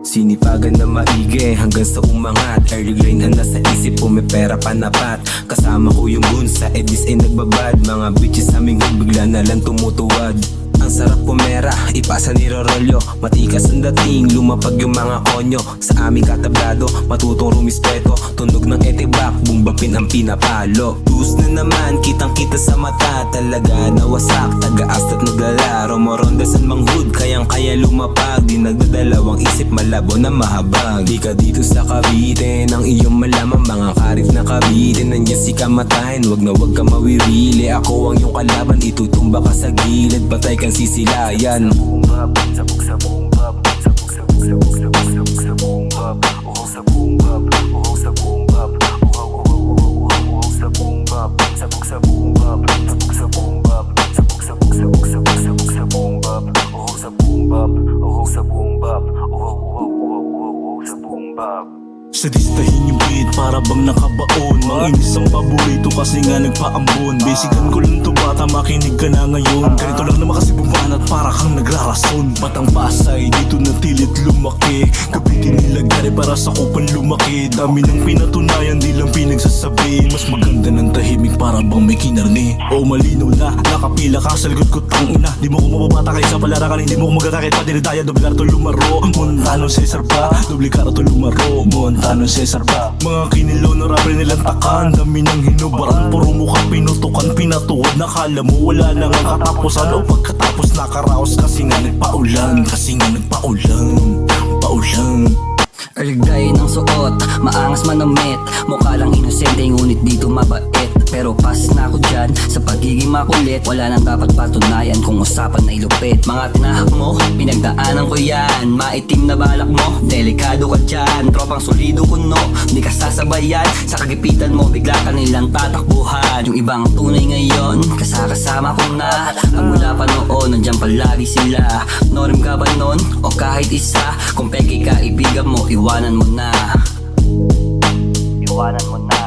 Sinipagan na maigi hanggang sa umangat. Early grain na nasa isip ko, may pera panapat. Kasama ko yung gunsa, edis ay nagbabad. Mga bitches sa aming hood, bigla na lang tumutuwad. Ang sarap pumera, ipasa ni Rorolyo. Matikas ang dating, lumapag yung mga konyo. Sa aming katablado, matutong rumispeto. Tunog ng etibak, bumbapin ang pinapalo. Boost na naman, kitang kita sa mata. Talaga nawasak, tagaast at naglalaro. Moronda sa manghud, kayang kaya lumapag. Di nagdadalawang isip, malabo na mahabag. Di ka dito sa Cavite, ng iyong malaman. Mga karif na Cavite, nandiyan si kamatahin. Wag na wag ka mawirili, ako ang iyong kalaban. Itutumba ka sa gilid, patay kang sisilayan. Sabog sa boom bap, sabog sa boom bap, sabog sa boom bap, uhog sa boom bap, uhog sa boom bap, uhog sa boom bap, sabog sa boom bap, sabog sa boom bap, sabog sa boom bap, uhog sa boom bap, uhog sa boom bap, uhog sa boom bap. Sadistahin yung beat para bang nakabaon. Manginis ang paborito kasi nga nagpaambon. Basican ko lang to bata, makinig ka na ngayon. Ganito lang naman kasi bumanat para kang nagrarason. Batang Pasay, dito na tilit lumaki. Kapitin nila gari para sa kupan lumaki. Dami ng pinatunayan, di lang pinagsasabi. Mas maganda ng tahimik para bang may kinarni. O malinaw na, nakapila ka sa likod ko tang ina. Di mo ko mababata kahit sa palarangan, hindi mo ko magkakakit pa dinitaya. Doble karato lumaro, Montano Cesar ba? Doble karato lumaro, Montano Cesar ba? Mga kinilo na rapper nilang takan. Dami ng hinubaran, puro mukha pinutukan, pinatuwad. Nakala mo wala nang ang katapusan. O pagkatapos nakaraos kasi nga nagpaulan. Kasi nga nagpaulan, paulan. Aligday ng suot, maangas manamit. Mukha lang inosente, ngunit dito mabait. Pero pas na ako dyan, sa pagiging makulit. Wala nang dapat patunayan kung usapan na ilupit. Mga tinahak mo, pinagdaanan ko yan. Maitim na balak mo, delikado ka dyan. Tropang solido kuno, di ka sasabayan. Sa kagipitan mo, bigla ka nilang tatakbuhan. Yung ibang tunay ngayon, kasama ko na. Pag mula pa noon, nandyan palagi sila. Norim ka ba nun, o kahit isa? Kung peke ka, ibigan mo, iwanan mo na. Iwanan mo na.